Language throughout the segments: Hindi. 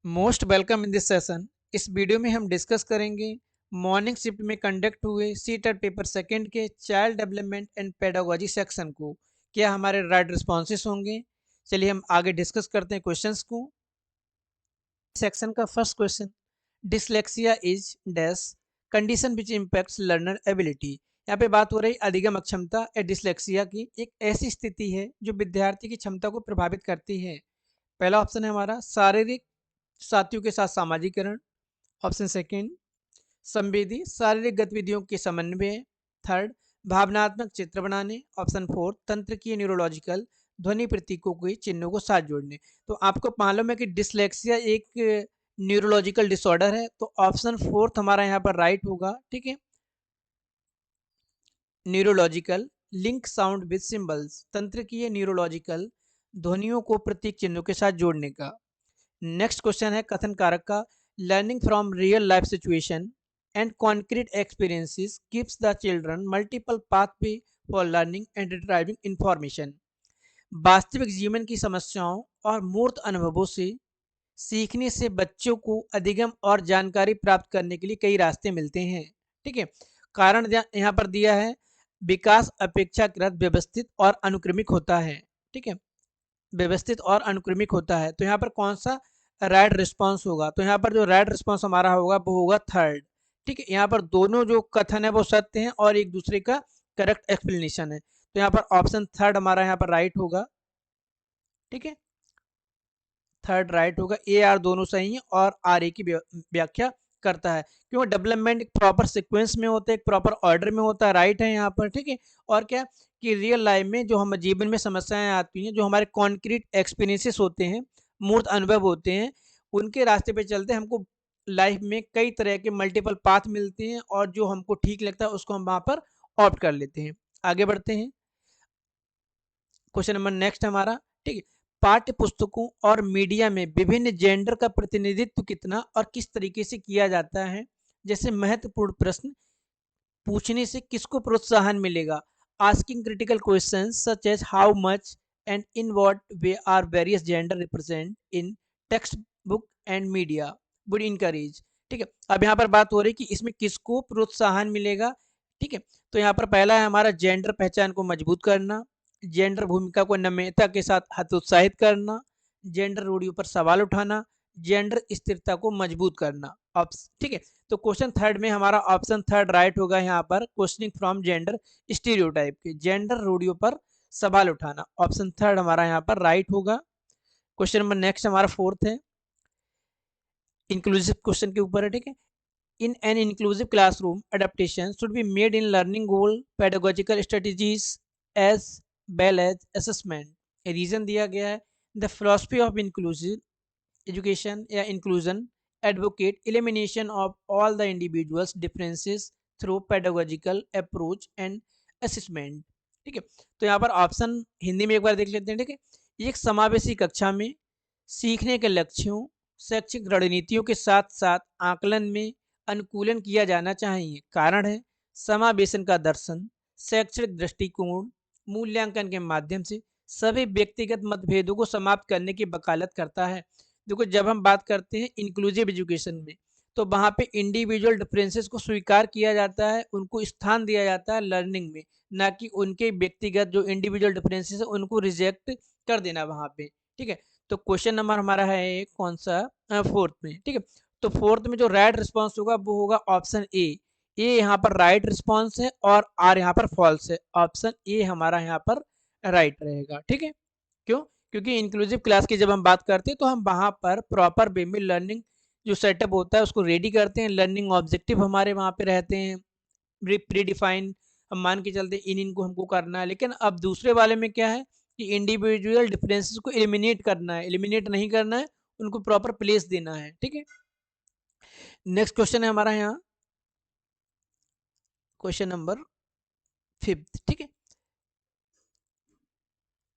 Most welcome in this session. इस वीडियो में हम डिस्कस करेंगे मॉर्निंग शिफ्ट में कंडक्ट हुए सीटेट पेपर सेकंड के child development and pedagogy section को। क्या हमारे राइट रिस्पॉन्सेस होंगे? चलिए हम आगे डिस्कस करते हैं क्वेश्चंस को। सेक्शन का first question, dyslexia is dash condition which impacts learner ability. यहाँ पे बात हो रही अधिगम अक्षमता या डिसलेक्सिया की। एक ऐसी स्थिति है जो विद्यार्थी की क्षमता को प्रभावित करती है। पहला ऑप्शन है हमारा शारीरिक साथियों के साथ सामाजिकरण। ऑप्शन सेकंड, संवेदी शारीरिक गतिविधियों के समन्वय। थर्ड, भावनात्मक चित्र बनाने। ऑप्शन फोर्थ, तंत्रिकीय न्यूरोलॉजिकल ध्वनि प्रतीकों के चिन्हों को साथ जोड़ने। तो आपको मालूम है कि डिसलेक्सिया एक न्यूरोलॉजिकल डिसऑर्डर है, तो ऑप्शन फोर्थ हमारा यहाँ पर राइट होगा। ठीक है, neurological link sound with symbols, तंत्रिकीय न्यूरोलॉजिकल ध्वनियों को प्रतीक चिन्हों के साथ जोड़ने का। नेक्स्ट क्वेश्चन है कथन कारक का, learning from real life situation and concrete experiences gives the children multiple pathway for learning and retrieving information. वास्तविक जीवन की समस्याओं और मूर्त अनुभवों से सीखने से बच्चों को अधिगम और जानकारी प्राप्त करने के लिए कई रास्ते मिलते हैं। ठीक है, कारण यहाँ पर दिया है, विकास अपेक्षाकृत व्यवस्थित और अनुक्रमिक होता है। ठीक है, व्यवस्थित और अनुक्रमिक होता है। तो यहाँ पर कौन सा राइट रिस्पॉन्स होगा? तो यहाँ पर जो राइट रिस्पॉन्स हमारा होगा वो होगा थर्ड। ठीक है, यहाँ पर दोनों जो कथन है वो सत्य हैं और एक दूसरे का करेक्ट एक्सप्लेनेशन है। तो यहाँ पर ऑप्शन थर्ड हमारा यहाँ पर राइट होगा। ठीक है, थर्ड राइट होगा। ए आर दोनों सही हैं और आर ए की व्याख्या करता है, क्योंकि डेवलपमेंट एक प्रॉपर सीक्वेंस में होता है, एक प्रॉपर ऑर्डर में होता है। राइट है यहाँ पर। ठीक है, और क्या कि रियल लाइफ में जो हम जीवन में समस्याएं आती हैं, जो हमारे कॉन्क्रीट एक्सपीरियंसेस होते हैं, मूर्त अनुभव होते हैं, उनके रास्ते पे चलते हमको लाइफ में कई तरह के मल्टीपल पाथ मिलते हैं और जो हमको ठीक लगता है उसको हम वहाँ पर ऑप्ट कर लेते हैं। आगे बढ़ते हैं, क्वेश्चन नंबर नेक्स्ट हमारा। ठीक है, पाठ्य पुस्तकों और मीडिया में विभिन्न जेंडर का प्रतिनिधित्व कितना और किस तरीके से किया जाता है? जैसे महत्वपूर्ण प्रश्न पूछने से किसको प्रोत्साहन मिलेगा? Asking critical questions such as how much and in what way are various gender represent in text book and media would encourage. ठीक है, अब यहाँ पर बात हो रही है कि इसमें किसको प्रोत्साहन मिलेगा। ठीक है, तो यहाँ पर पहला है हमारा जेंडर पहचान को मजबूत करना, जेंडर भूमिका को नम्रता के साथ हतोत्साहित करना, जेंडर रूढ़ियों पर सवाल उठाना, जेंडर स्थिरता को मजबूत करना। ठीक है, तो क्वेश्चन थर्ड में हमारा ऑप्शन थर्ड राइट होगा। यहाँ पर क्वेश्चनिंग फ्रॉम जेंडर स्टीरियोटाइप के जेंडर रूढ़ियों पर सवाल उठाना, ऑप्शन थर्ड हमारा यहाँ पर राइट होगा। क्वेश्चन नंबर नेक्स्ट हमारा फोर्थ है, इंक्लूसिव क्वेश्चन के ऊपर है। ठीक है, in an inclusive classroom adaptation should be made in learning goal pedagogical strategies as well as assessment। Reason दिया गया है, the philosophy of inclusive education या inclusion advocate elimination of all the individuals differences through pedagogical approach and assessment। ठीक है, तो यहाँ पर ऑप्शन हिंदी में एक बार देख लेते हैं। ठीक है, एक समावेशी कक्षा में सीखने के लक्ष्यों, शैक्षिक रणनीतियों के साथ साथ आकलन में अनुकूलन किया जाना चाहिए। कारण है समावेशन का दर्शन शैक्षणिक दृष्टिकोण मूल्यांकन के माध्यम से सभी व्यक्तिगत मतभेदों को समाप्त करने की वकालत करता है। देखो, जब हम बात करते हैं इंक्लूसिव एजुकेशन में, तो वहाँ पे इंडिविजुअल डिफरेंसेस को स्वीकार किया जाता है, उनको स्थान दिया जाता है लर्निंग में, ना कि उनके व्यक्तिगत जो इंडिविजुअल डिफरेंसेस है उनको रिजेक्ट कर देना वहाँ पे। ठीक है, तो क्वेश्चन नंबर हमारा है कौन सा? फोर्थ में। ठीक है, तो फोर्थ में जो राइट रिस्पॉन्स होगा वो होगा ऑप्शन ए। ए यहाँ पर राइट रिस्पॉन्स है और आर यहाँ पर फॉल्स है। ऑप्शन ए हमारा यहाँ पर राइट रहेगा। ठीक है, क्यों? क्योंकि इंक्लूसिव क्लास की जब हम बात करते हैं तो हम वहाँ पर प्रॉपर वे में लर्निंग जो सेटअप होता है उसको रेडी करते हैं, लर्निंग ऑब्जेक्टिव हमारे वहाँ पे रहते हैं प्री डिफाइन, हम मान के चलते इन इनको हमको करना है। लेकिन अब दूसरे वाले में क्या है कि इंडिविजुअल डिफरेंसेस को एलिमिनेट करना है, एलिमिनेट नहीं करना है, उनको प्रॉपर प्लेस देना है। ठीक है, नेक्स्ट क्वेश्चन है हमारा यहाँ क्वेश्चन नंबर फिफ्थ। ठीक है,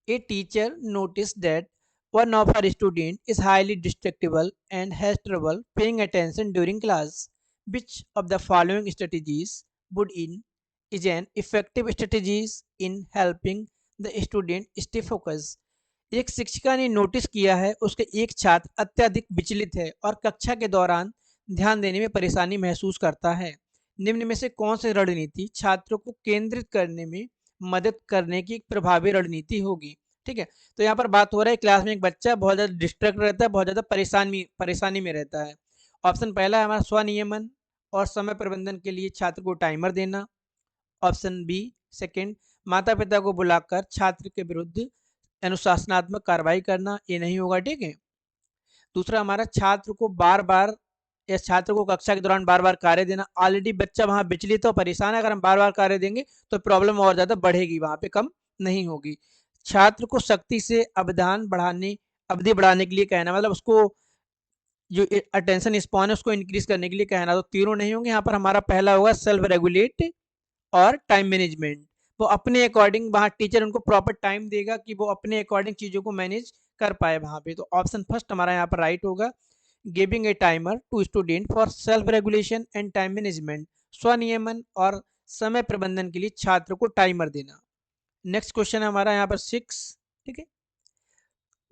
a teacher noticed that one of her student is highly distractible and has trouble paying attention during class. Which of the following strategies would in is an effective strategies in helping the student stay focused? एक शिक्षिका ने नोटिस किया है उसके एक छात्र अत्यधिक विचलित है और कक्षा के दौरान ध्यान देने में परेशानी महसूस करता है। निम्न में से कौन सी रणनीति छात्रों को केंद्रित करने में मदद करने की एक प्रभावी रणनीति होगी? ठीक है, तो यहाँ पर बात हो रहा है क्लास में एक बच्चा बहुत ज़्यादा डिस्ट्रैक्ट रहता है, बहुत ज़्यादा परेशानी में रहता है। ऑप्शन पहला है हमारा स्वनियमन और समय प्रबंधन के लिए छात्र को टाइमर देना। ऑप्शन बी सेकंड, माता पिता को बुलाकर छात्र के विरुद्ध अनुशासनात्मक कार्रवाई करना, ये नहीं होगा। ठीक है, दूसरा हमारा छात्र को बार बार या छात्र को कक्षा के दौरान बार बार कार्य देना। ऑलरेडी बच्चा वहां विचलित और परेशान है, अगर हम बार बार कार्य देंगे तो प्रॉब्लम और ज्यादा बढ़ेगी, वहां पे कम नहीं होगी। छात्र को सख्ती से अवधि बढ़ाने के लिए कहना, मतलब उसको जो अटेंशन स्पॉन है उसको इंक्रीज करने के लिए कहना। तो तीनों नहीं होंगे यहाँ पर। हमारा पहला होगा सेल्फ रेगुलेट और टाइम मैनेजमेंट। वो अपने अकॉर्डिंग वहाँ टीचर उनको प्रॉपर टाइम देगा कि वो अपने अकॉर्डिंग चीज़ों को मैनेज कर पाए वहाँ पे। तो ऑप्शन फर्स्ट हमारा यहाँ पर राइट होगा, giving a timer to student for self regulation and time management, स्वनियमन और समय प्रबंधन के लिए छात्र को टाइमर देना। नेक्स्ट क्वेश्चन है हमारा यहाँ पर 6। ठीक है,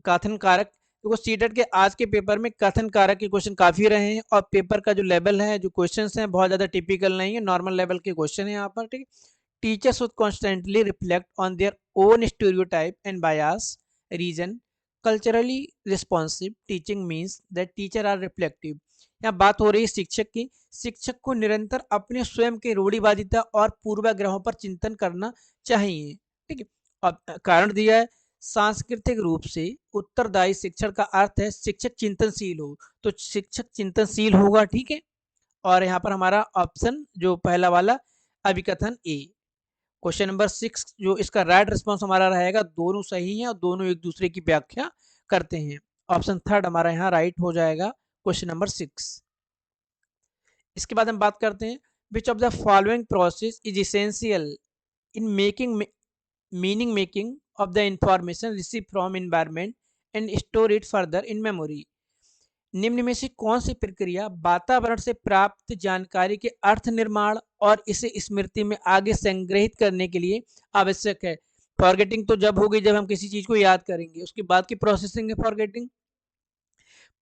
कथन कारक। देखो सीटेट के आज के पेपर में कथन कारक के क्वेश्चन काफी रहे हैं और पेपर का जो लेवल है, जो क्वेश्चंस हैं, बहुत ज्यादा टिपिकल नहीं है, नॉर्मल लेवल के क्वेश्चन है यहाँ पर। ठीक है, teachers should constantly reflect on their own stereotype and bias reason culturally responsive teaching means that teacher are reflective। यहाँ बात हो रही है शिक्षक की। शिक्षक को निरंतर अपने स्वयं के रूढ़िवादिता और पूर्वाग्रहों पर चिंतन करना चाहिए। ठीक है, अब कारण दिया है, सांस्कृतिक रूप से उत्तरदायी शिक्षण का अर्थ है शिक्षक चिंतनशील हो, तो शिक्षक चिंतनशील होगा। ठीक है, और यहाँ पर हमारा ऑप्शन जो पहला वाला अभिकथन ए। क्वेश्चन नंबर 6 जो इसका राइट रिस्पॉन्स हमारा रहेगा, दोनों सही हैं और दोनों एक दूसरे की व्याख्या करते हैं। ऑप्शन थर्ड हमारा यहाँ राइट हो जाएगा, क्वेश्चन नंबर 6। इसके बाद हम बात करते हैं, विच of the following process is essential in making meaning making of the information receive from environment and store it further in memory. निम्न में से कौन सी प्रक्रिया वातावरण से प्राप्त जानकारी के अर्थ निर्माण और इसे स्मृति में आगे संग्रहित करने के लिए आवश्यक है? फॉरगेटिंग तो जब होगी जब हम किसी चीज को याद करेंगे, उसके बाद की प्रोसेसिंग है फॉरगेटिंग।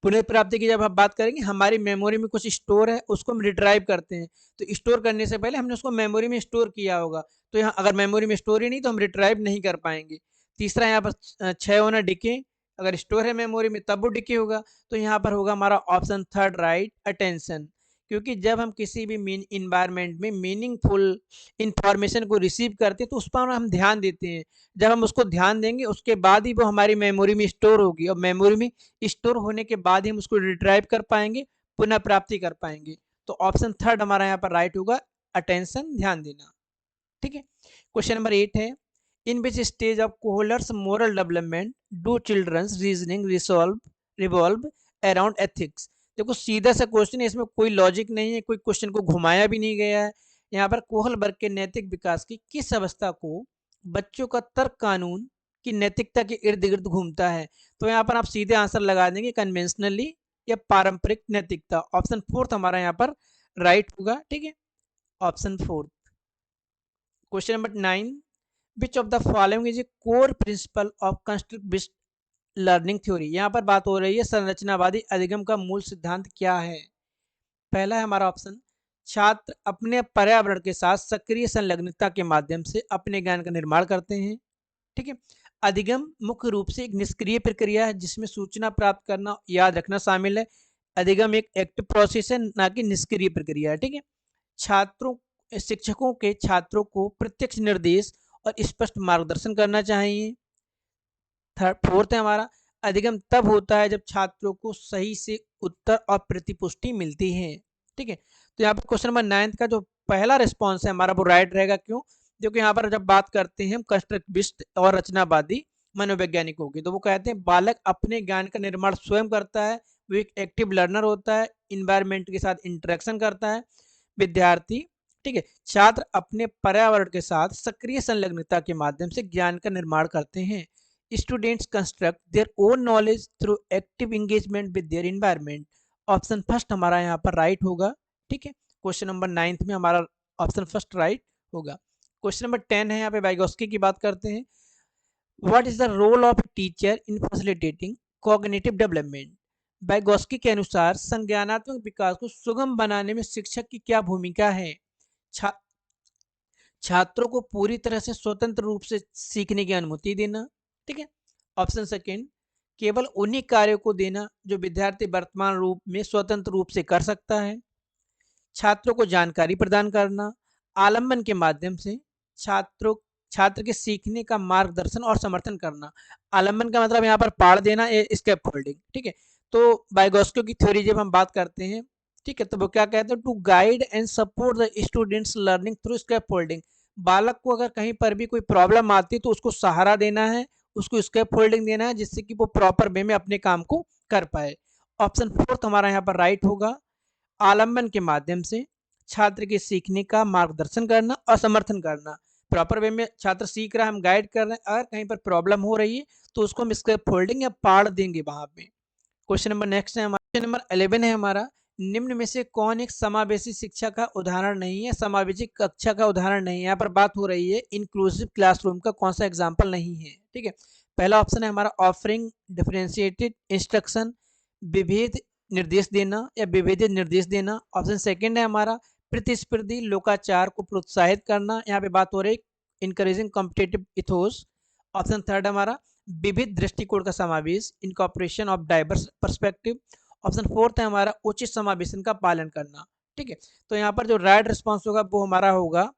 पुनर्प्राप्ति की जब हम बात करेंगे, हमारी मेमोरी में कुछ स्टोर है, उसको हम रिट्राइव करते हैं, तो स्टोर करने से पहले हमने उसको मेमोरी में स्टोर किया होगा, तो यहाँ अगर मेमोरी में स्टोर ही नहीं तो हम रिट्राइव नहीं कर पाएंगे। तीसरा यहाँ पर क्षय होना, डिके, अगर स्टोर है मेमोरी में तब वो डिके होगा, तो यहाँ पर होगा हमारा ऑप्शन थर्ड राइट, अटेंशन। क्योंकि जब हम किसी भी इन्वायरमेंट में मीनिंगफुल इंफॉर्मेशन को रिसीव करते हैं तो उस पर हम ध्यान देते हैं। जब हम उसको ध्यान देंगे उसके बाद ही वो हमारी मेमोरी में स्टोर होगी, और मेमोरी में स्टोर होने के बाद ही हम उसको रिट्राइव कर पाएंगे, पुनः प्राप्ति कर पाएंगे। तो ऑप्शन थर्ड हमारा यहाँ पर राइट होगा, अटेंशन, ध्यान देना। ठीक है, क्वेश्चन नंबर 8 है, in which stage of Kohlberg's moral development do children's reasoning revolve around ethics. देखो सीधा सा क्वेश्चन है, इसमें कोई लॉजिक नहीं है, कोई क्वेश्चन को घुमाया भी नहीं गया है। यहाँ पर कोहल वर्ग के नैतिक विकास की किस अवस्था को बच्चों का तर्क कानून की नैतिकता के इर्द गिर्द घूमता है? तो यहाँ पर आप सीधे आंसर लगा देंगे, कन्वेंशनली या पारंपरिक नैतिकता। ऑप्शन फोर्थ हमारा यहाँ पर राइट होगा। ठीक है, option fourth. Question number 9, which of the following is a core principle of construct based learning theory. यहाँ पर बात हो रही है संरचनावादी अधिगम का मूल सिद्धांत क्या है? पहला है हमारा ऑप्शन, छात्र अपने पर्यावरण के साथ सक्रिय संलग्नता के माध्यम से अपने ज्ञान का निर्माण करते हैं। ठीक है, अधिगम मुख्य रूप से एक निष्क्रिय प्रक्रिया है जिसमें सूचना प्राप्त करना, याद रखना शामिल है। अधिगम एक एक्टिव प्रोसेस है, ना कि निष्क्रिय प्रक्रिया है। ठीक है, छात्रों शिक्षकों के छात्रों को प्रत्यक्ष निर्देश और स्पष्ट मार्गदर्शन करना चाहिए। थर्ड फोर्थ है हमारा, अधिगम तब होता है जब छात्रों को सही से उत्तर और प्रतिपुष्टि मिलती है। ठीक है, तो यहाँ पर क्वेश्चन नंबर 9 का जो पहला रिस्पॉन्स है हमारा वो राइट रहेगा। क्यों? क्योंकि यहाँ पर जब बात करते हैं हम कंस्ट्रक्टिविस्ट और रचनावादी मनोवैज्ञानिकों की, तो वो कहते हैं बालक अपने ज्ञान का निर्माण स्वयं करता है, वो एक एक्टिव लर्नर होता है, इन्वायरमेंट के साथ इंटरेक्शन करता है। विद्यार्थी, ठीक है, छात्र अपने पर्यावरण के साथ सक्रिय संलग्नता के माध्यम से ज्ञान का निर्माण करते हैं। Students construct their own knowledge through active engagement with their environment. Option first हमारा यहाँ पर राइट होगा। ठीक है, क्वेश्चन नंबर 9 में हमारा ऑप्शन फर्स्ट राइट होगा। क्वेश्चन नंबर 10 है, यहाँ पे वाइगोस्की की बात करते हैं। What is the role of teacher in facilitating cognitive development. Vygotsky के अनुसार संज्ञानात्मक विकास को सुगम बनाने में शिक्षक की क्या भूमिका है? छा, छात्रों को पूरी तरह से स्वतंत्र रूप से सीखने की अनुमति देना। ठीक है। ऑप्शन सेकंड, केवल उन्हीं कार्यों को देना जो विद्यार्थी वर्तमान रूप में स्वतंत्र रूप से कर सकता है। छात्रों को जानकारी प्रदान करना, आलम्बन के माध्यम से छात्र के सीखने का मार्गदर्शन और समर्थन करना। आलम्बन का मतलब यहाँ पर पाड़ देना, स्कैफोल्डिंग। ठीक है। तो वाइगोस्की की थ्योरी जब हम बात करते हैं, ठीक है, तो वो क्या कहते हैं, to guide and support the students learning through scaffolding. बालक को अगर कहीं पर भी कोई प्रॉब्लम आती है तो उसको सहारा देना है, उसको स्कैफोल्डिंग देना है, जिससे कि वो प्रॉपर वे में अपने काम को कर पाए। ऑप्शन फोर्थ हमारा यहाँ पर राइट होगा। आलम्बन के माध्यम से छात्र के सीखने का मार्गदर्शन करना और समर्थन करना। प्रॉपर वे में छात्र सीख रहा है, हम गाइड कर रहे हैं, अगर कहीं पर प्रॉब्लम हो रही है तो उसको हम स्कैफोल्डिंग या पाड़ देंगे वहां पे। क्वेश्चन नंबर नेक्स्ट है हमारा, क्वेश्चन नंबर 11 है हमारा, निम्न में से कौन एक समावेशी शिक्षा का उदाहरण नहीं है, समावेशी कक्षा का उदाहरण नहीं है। यहाँ पर बात हो रही है इंक्लूसिव क्लासरूम का कौन सा एग्जाम्पल नहीं है। ठीक है। पहला ऑप्शन है हमारा ऑफरिंग डिफरेंशिएटेड इंस्ट्रक्शन, विभेद निर्देश देना या विभेदित निर्देश देना। ऑप्शन सेकंड है हमारा प्रतिस्पर्धी लोकाचार को प्रोत्साहित करना, यहाँ पे बात हो रही है encouraging competitive ethos. Option third हमारा विविध दृष्टिकोण का समावेश, incorporation of diverse perspective. Option fourth है हमारा उचित समावेशन का पालन करना। ठीक है। तो यहाँ पर जो राइट रिस्पॉन्स होगा वो हमारा होगा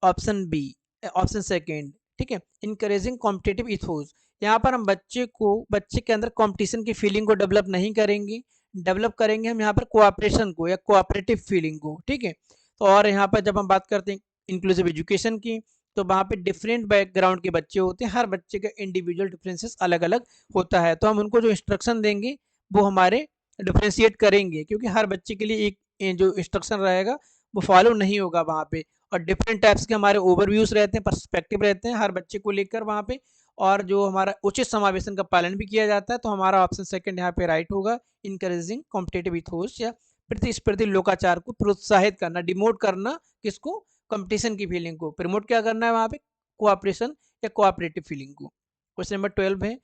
ऑप्शन बी, ऑप्शन सेकेंड। ठीक है, इनकरेजिंग कॉम्पिटेटिव इथोस। यहाँ पर हम बच्चे के अंदर कंपटीशन की फीलिंग को डेवलप नहीं करेंगे, डेवलप करेंगे हम यहाँ पर कोऑपरेशन को या कोऑपरेटिव फीलिंग को। ठीक है। तो और यहाँ पर जब हम बात करते हैं इंक्लूसिव एजुकेशन की, तो वहाँ पे डिफरेंट बैकग्राउंड के बच्चे होते हैं, हर बच्चे का इंडिविजुअल डिफरेंसेस अलग अलग होता है, तो हम उनको जो इंस्ट्रक्शन देंगे वो हमारे डिफ्रेंशिएट करेंगे, क्योंकि हर बच्चे के लिए एक जो इंस्ट्रक्शन रहेगा वो फॉलो नहीं होगा वहाँ पे। और डिफरेंट टाइप्स के हमारे ओवरव्यूज रहते हैं, पर्सपेक्टिव रहते हैं हर बच्चे को लेकर वहाँ पे, और जो हमारा उचित समावेशन का पालन भी किया जाता है। तो हमारा ऑप्शन सेकंड यहाँ पे राइट होगा, इनकरेजिंग कॉम्पिटेटिव इथोस या प्रतिस्पर्धी लोकाचार को प्रोत्साहित करना, डिमोट करना, किसको, कंपटीशन की फीलिंग को। प्रमोट क्या करना है वहाँ पे, कोऑपरेशन या कोऑपरेटिव फीलिंग को। क्वेश्चन नंबर 12 है,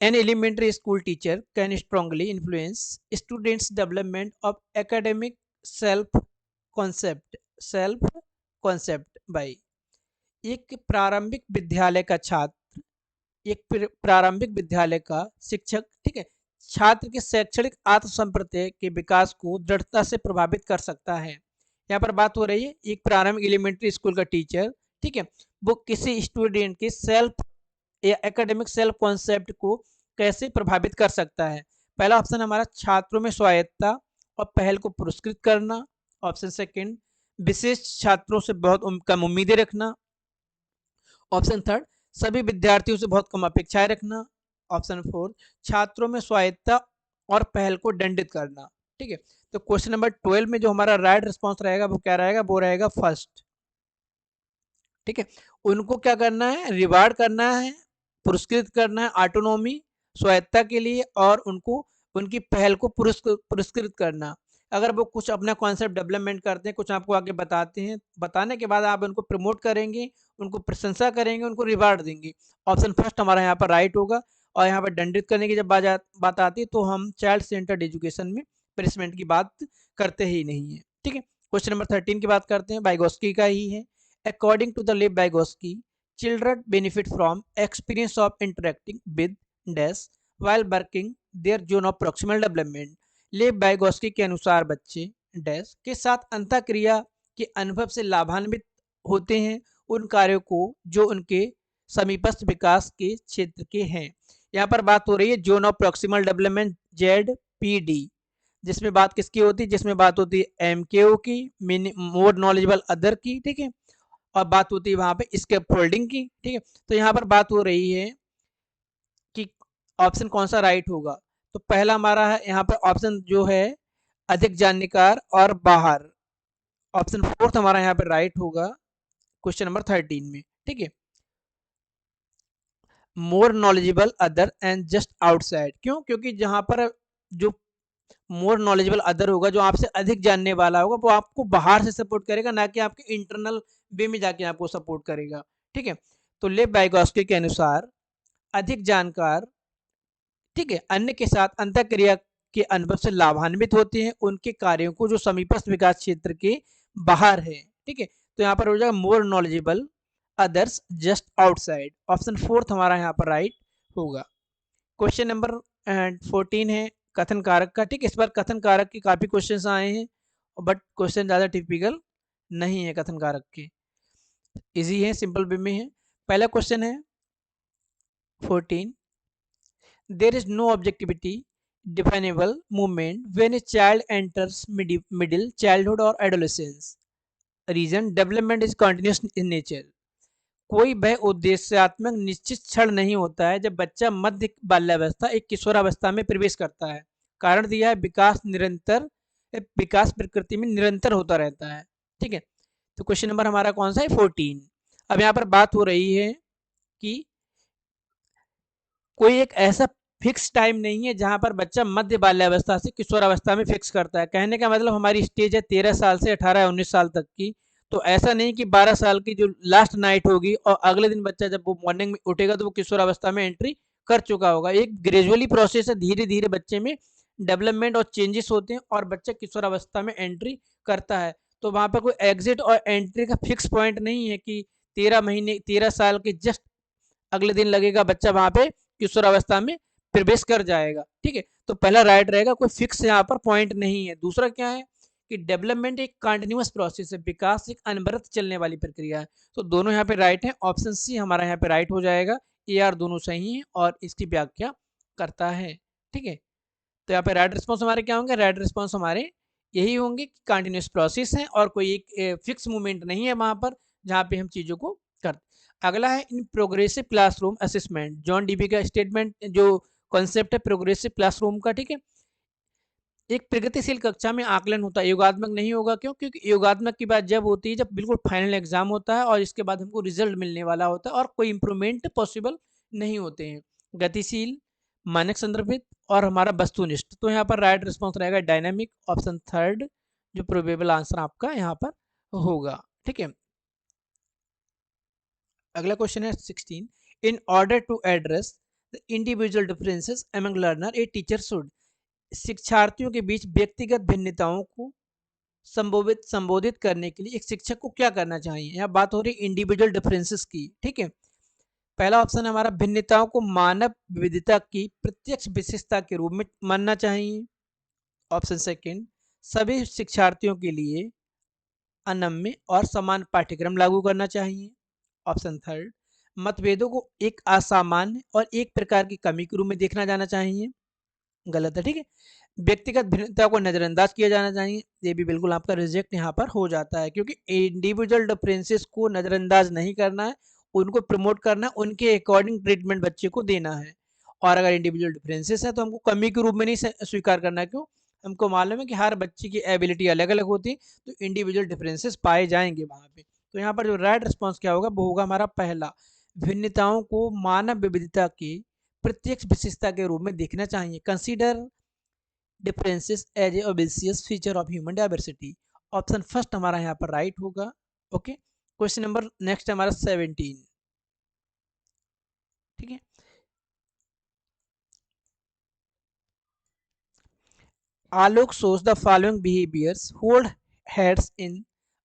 an elementary school teacher can strongly influence students development of academic self self concept by। एक प्रारंभिक विद्यालय का छात्र, प्रारंभिक विद्यालय का शिक्षक, ठीक है, छात्र के शैक्षणिक आत्मसंप्रत्यय के विकास को दृढ़ता से प्रभावित कर सकता है। यहाँ पर बात हो रही है एक प्रारंभिक एलिमेंट्री स्कूल का टीचर, ठीक है, वो किसी स्टूडेंट के सेल्फ या एकेडमिक सेल्फ कॉन्सेप्ट को कैसे प्रभावित कर सकता है। पहला ऑप्शन हमारा छात्रों में स्वायत्तता और पहल को पुरस्कृत करना। ऑप्शन सेकंड विशेष छात्रों से बहुत कम उम्मीदें रखना। ऑप्शन थर्ड सभी विद्यार्थियों से बहुत कम अपेक्षाएं रखना। ऑप्शन फोर्थ छात्रों में स्वायत्तता और पहल को दंडित करना। ठीक है। तो क्वेश्चन नंबर 12 में जो हमारा राइट रिस्पॉन्स रहेगा वो क्या रहेगा, वो रहेगा फर्स्ट। ठीक है, उनको क्या करना है, रिवार्ड करना है, पुरस्कृत करना है ऑटोनॉमी, स्वायत्तता के लिए, और उनको उनकी पहल को पुरस्कृत करना। अगर वो कुछ अपना कॉन्सेप्ट डेवलपमेंट करते हैं, कुछ आपको आगे बताते हैं, बताने के बाद आप उनको प्रमोट करेंगे, उनको प्रशंसा करेंगे, उनको रिवार्ड देंगे। ऑप्शन फर्स्ट हमारा यहाँ पर राइट होगा। और यहाँ पर दंडित करने की जब बात आती है तो हम चाइल्ड सेंटर्ड एजुकेशन में पनिशमेंट की बात करते ही नहीं है। ठीक है। क्वेश्चन नंबर 13 की बात करते हैं, वाइगोस्की का ही है। According to the Lev Vygotsky, children benefit from experience of interacting with dash while working their zone of proximal development। लेव वाइगोस्की के अनुसार बच्चे डैश के साथ अंतःक्रिया के अनुभव से लाभान्वित होते हैं उन कार्यों को जो उनके समीपस्थ विकास के क्षेत्र के हैं। यहाँ पर बात हो रही है zone of proximal development ZPD, जिसमें बात किसकी होती है, जिसमें बात होती है MKO की, मोर नॉलेजेबल अदर की। ठीक है, और बात होती है वहां पे स्कैफोल्डिंग की। ठीक है, तो यहाँ पर बात हो रही है कि ऑप्शन कौन सा राइट होगा। तो पहला हमारा है यहाँ पर ऑप्शन जो है अधिक जानकार और बाहर। ऑप्शन फोर्थ हमारा यहाँ पर राइट होगा क्वेश्चन नंबर 13 में। ठीक है, more knowledgeable other and just outside. क्यों, क्योंकि जहां पर जो मोर नॉलेजेबल अदर होगा, जो आपसे अधिक जानने वाला होगा, वो आपको बाहर से सपोर्ट करेगा, ना कि आपके इंटरनल वे में जाके आपको सपोर्ट करेगा। ठीक है, तो लेव वाइगोस्की के अनुसार अधिक जानकार, ठीक है, अन्य के साथ अंतःक्रिया के अनुभव से लाभान्वित होते हैं उनके कार्यों को जो समीपस्थ विकास क्षेत्र के बाहर है, ठीक है। तो यहाँ पर हो जाएगा more knowledgeable others just outside. Option fourth हमारा यहाँ पर राइट होगा। क्वेश्चन नंबर 14 है कथन कारक का, ठीक है। इस बार कथन कारक के काफी क्वेश्चंस आए हैं, बट क्वेश्चन ज्यादा टिपिकल नहीं है कथन कारक के, इजी है, सिंपल वे में है। पहला क्वेश्चन है 14, there is no objectivity definable movement when a child enters middle childhood or adolescence. Reason, development is continuous in nature. कोई वह उद्देश्यात्मक निश्चित क्षण नहीं होता है जब बच्चा मध्य बाल्यावस्था एक किशोरावस्था में प्रवेश करता है। कारण दिया है विकास प्रकृति में निरंतर होता रहता है, ठीक है। तो क्वेश्चन नंबर हमारा कौन सा है 14। अब यहाँ पर बात हो रही है कि कोई एक ऐसा फिक्स टाइम नहीं है जहां पर बच्चा मध्य बाल्यावस्था से किशोरावस्था में फिक्स करता है। कहने का मतलब हमारी स्टेज है 13 साल से 18-19 साल तक की। तो ऐसा नहीं कि 12 साल की जो लास्ट नाइट होगी और अगले दिन बच्चा जब वो मॉर्निंग में उठेगा तो वो किशोरावस्था में एंट्री कर चुका होगा। एक ग्रेजुअली प्रोसेस है, धीरे धीरे बच्चे में डेवलपमेंट और चेंजेस होते हैं और बच्चा किशोरावस्था में एंट्री करता है। तो वहां पर कोई एग्जिट और एंट्री का फिक्स पॉइंट नहीं है कि 13 साल के जस्ट अगले दिन लगेगा बच्चा वहां पे किशोरावस्था में प्रवेश कर जाएगा, ठीक है। तो पहला राइट रहेगा, कोई फिक्स यहाँ पर पॉइंट नहीं है। दूसरा क्या है कि डेवलपमेंट एक कंटिन्यूअस प्रोसेस है, विकास एक अनवरत चलने वाली प्रक्रिया है। तो दोनों यहाँ पे राइट है, ऑप्शन सी हमारा यहाँ पे राइट हो जाएगा। ए आर दोनों सही है और इसकी व्याख्या करता है, ठीक है। तो यहाँ पे राइट रिस्पॉन्स हमारे क्या होंगे, राइट रिस्पॉन्स हमारे यही होंगे कि कंटिन्यूअस प्रोसेस है और कोई एक फिक्स मूवमेंट नहीं है वहां पर जहाँ पे हम चीजों को करते। अगला है in progressive classroom assessment, John Dewey का स्टेटमेंट जो कॉन्सेप्ट है प्रोग्रेसिव क्लासरूम का, ठीक है। एक प्रगतिशील कक्षा में आकलन होता है, योगात्मक नहीं होगा। क्यों? क्योंकि योगात्मक की बात जब होती है जब बिल्कुल फाइनल एग्जाम होता है और इसके बाद हमको रिजल्ट मिलने वाला होता है और कोई इंप्रूवमेंट पॉसिबल नहीं होते हैं। गतिशील, मानक संदर्भित और हमारा वस्तुनिष्ठ। तो यहाँ पर राइट रिस्पॉन्स रहेगा डायनामिक, ऑप्शन थर्ड जो प्रोबेबल आंसर आपका यहाँ पर होगा, ठीक है। अगला क्वेश्चन है 16, in order to address the individual differences among learner a teacher should. शिक्षार्थियों के बीच व्यक्तिगत भिन्नताओं को संबोधित करने के लिए एक शिक्षक को क्या करना चाहिए। यहाँ बात हो रही है इंडिविजुअल डिफरेंसेस की, ठीक है। पहला ऑप्शन है हमारा भिन्नताओं को मानव विविधता की प्रत्यक्ष विशेषता के रूप में मानना चाहिए। ऑप्शन सेकंड, सभी शिक्षार्थियों के लिए अनम्य और समान पाठ्यक्रम लागू करना चाहिए। ऑप्शन थर्ड, मतभेदों को एक असामान्य और एक प्रकार की कमी के रूप में देखना जाना चाहिए। गलत है, ठीक है। व्यक्तिगत भिन्नता को नजरअंदाज किया जाना चाहिए, ये भी बिल्कुल आपका रिजेक्ट यहाँ पर हो जाता है क्योंकि इंडिविजुअल डिफरेंसेस को नजरअंदाज नहीं करना है, उनको प्रमोट करना है, उनके अकॉर्डिंग ट्रीटमेंट बच्चे को देना है। और अगर इंडिविजुअल डिफरेंसेस है तो हमको कमी के रूप में नहीं स्वीकार करना है। क्यों? हमको मालूम है कि हर बच्चे की एबिलिटी अलग अलग होती है, तो इंडिविजुअल डिफरेंसेस पाए जाएंगे वहां पे। तो यहाँ पर जो राइट रिस्पॉन्स क्या होगा वो होगा हमारा पहला, भिन्नताओं को मानव विविधता की प्रत्यक्ष विशेषता के रूप में देखना चाहिए। Consider differences as a obvious feature of human diversity. Option first हमारा यहाँ पर राइट होगा, ओके। क्वेश्चन नंबर नेक्स्ट हमारा 17, ठीक है। Alok shows the following behaviors: hold heads in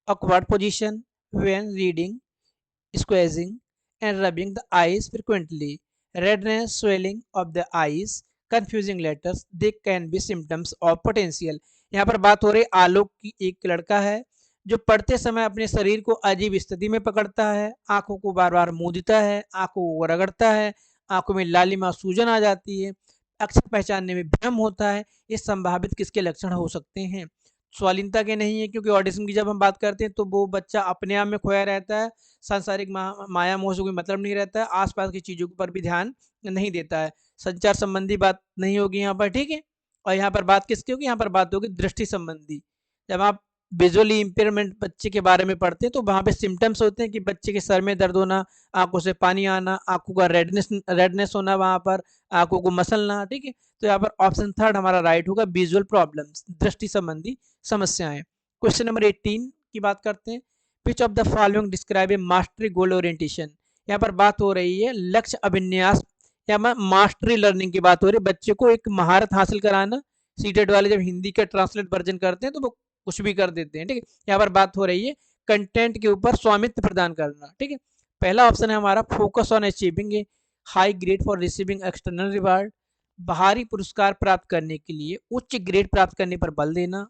awkward position when reading, squeezing and rubbing the eyes frequently, redness, swelling of the eyes, confusing letters, they can be symptoms of potential। यहाँ पर बात हो रही है आलोक की, एक लड़का है जो पढ़ते समय अपने शरीर को अजीब स्थिति में पकड़ता है, आंखों को बार बार मूंदता है, आंखों को रगड़ता है, आंखों में लालिमा सूजन आ जाती है, अक्षर पहचानने में भ्रम होता है। ये संभावित किसके लक्षण हो सकते हैं? स्वालीनता के नहीं है क्योंकि ऑटिज्म की जब हम बात करते हैं तो वो बच्चा अपने आप में खोया रहता है, सांसारिक माया मोह से कोई मतलब नहीं रहता है, आसपास की चीजों पर भी ध्यान नहीं देता है। संचार संबंधी बात नहीं होगी यहाँ पर, ठीक है। और यहाँ पर बात किसकी होगी? यहाँ पर बात होगी दृष्टि संबंधी। जब आप विजुअली इंपेयरमेंट बच्चे के बारे में पढ़ते हैं तो वहाँ पे सिम्टम्स होते हैं कि बच्चे के सर में दर्द होना, आंखों से पानी आना, आंखों का रेडनेस होना, वहाँ पर आंखों को मसलना, ठीक है। तो यहाँ पर ऑप्शन थर्ड हमारा राइट होगा, विजुअल प्रॉब्लम्स, दृष्टि संबंधी समस्याएं। क्वेश्चन नंबर 18 की बात करते हैं, विच of the following describe A mastery goal orientation. यहाँ पर बात हो रही है लक्ष्य अभिन्यास या मास्टरी लर्निंग की बात हो रही है, बच्चे को एक महारत हासिल कराना। सीटेट वाले जब हिंदी का ट्रांसलेट वर्जन करते हैं तो वो कुछ भी कर देते हैं, ठीक है। यहाँ पर बात हो रही है कंटेंट के ऊपर स्वामित्व प्रदान करना, ठीक है। पहला ऑप्शन है हमारा focus on achieving A high grade for receiving external reward, बाहरी पुरस्कार प्राप्त करने के लिए उच्च ग्रेड प्राप्त करने पर बल देना।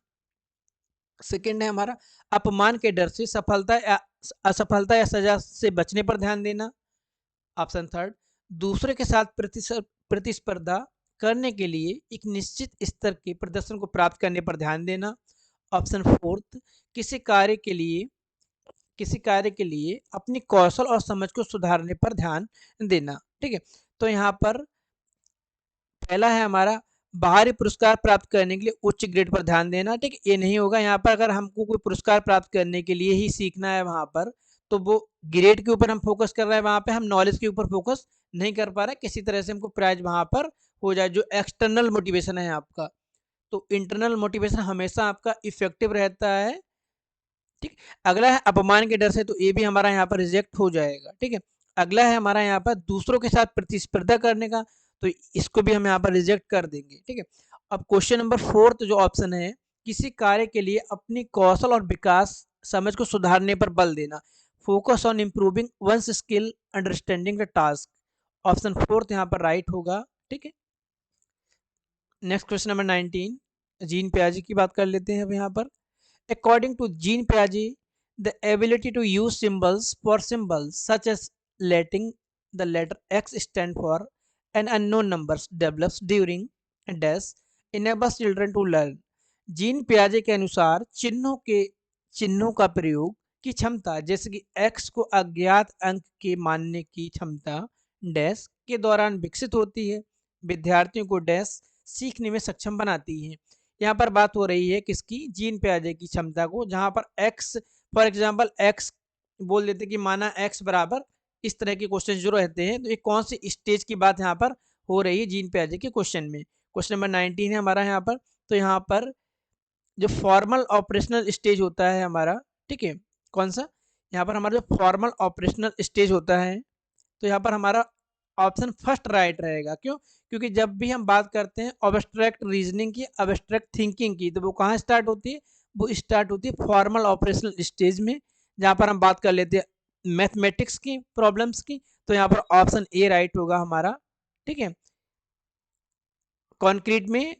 सेकंड है हमारा अपमान के डर से सफलता या असफलता या सजा से बचने पर ध्यान देना। ऑप्शन थर्ड दूसरे के साथ प्रतिस्पर्धा करने के लिए एक निश्चित स्तर के प्रदर्शन को प्राप्त करने पर ध्यान देना। ऑप्शन फोर्थ किसी कार्य के लिए अपनी कौशल और समझ को सुधारने पर ध्यान देना, ठीक है। तो यहाँ पर पहला है हमारा बाहरी पुरस्कार प्राप्त करने के लिए उच्च ग्रेड पर ध्यान देना, ठीक है। ये नहीं होगा यहाँ पर, अगर हमको कोई पुरस्कार प्राप्त करने के लिए ही सीखना है वहां पर, तो वो ग्रेड के ऊपर हम फोकस कर रहे हैं, वहां पे हम नॉलेज के ऊपर फोकस नहीं कर पा रहे, किसी तरह से हमको प्राइज वहां पर हो जाए, जो एक्सटर्नल मोटिवेशन है आपका। तो इंटरनल मोटिवेशन हमेशा आपका इफेक्टिव रहता है, ठीक। अगला है अपमान के डर से, तो ये भी हमारा यहाँ पर रिजेक्ट हो जाएगा, ठीक है। अगला है हमारा यहाँ पर दूसरों के साथ प्रतिस्पर्धा करने का, तो इसको भी हम यहाँ पर रिजेक्ट कर देंगे, ठीक है। अब क्वेश्चन नंबर फोर्थ जो ऑप्शन है, किसी कार्य के लिए अपनी कौशल और विकास समझ को सुधारने पर बल देना, focus on improving one's skill understanding the task. Option fourth यहाँ पर राइट होगा, ठीक है। नेक्स्ट क्वेश्चन नंबर 19, जीन पियाजे की बात कर लेते हैं अब यहाँ पर। According to Jean Piaget, the ability to use symbols such as letting the letter X stand for an unknown numbers develops during a dash enables children to learn. Jean पियाजे के अनुसार चिन्हों का प्रयोग की क्षमता, जैसे कि X को अज्ञात अंक के मानने की क्षमता डैश के दौरान विकसित होती है, विद्यार्थियों को डैश सीखने में सक्षम बनाती है। यहाँ पर बात हो रही है किसकी, जीन पियाजे की क्षमता को, जहां पर x फॉर एग्जांपल x बोल देते कि माना x बराबर, इस तरह के क्वेश्चन जो रहते हैं, तो ये कौन सी स्टेज की बात यहाँ पर हो रही है जीन पियाजे के क्वेश्चन में। क्वेश्चन नंबर 19 है हमारा यहाँ पर। तो यहाँ पर जो फॉर्मल ऑपरेशनल स्टेज होता है हमारा, ठीक है, कौन सा, यहाँ पर हमारा जो फॉर्मल ऑपरेशनल स्टेज होता है, तो यहाँ पर हमारा ऑप्शन फर्स्ट राइट रहेगा। क्यों? क्योंकि जब भी हम बात करते हैं अब्स्ट्रैक्ट रीजनिंग की, अब्स्ट्रैक्ट थिंकिंग की, तो वो कहाँ स्टार्ट होती है, वो स्टार्ट होती है फॉर्मल ऑपरेशनल स्टेज में, जहाँ पर हम बात कर लेते हैं मैथमेटिक्स की प्रॉब्लम्स की। तो यहाँ पर ऑप्शन ए राइट होगा हमारा, ठीक है। कॉन्क्रीट में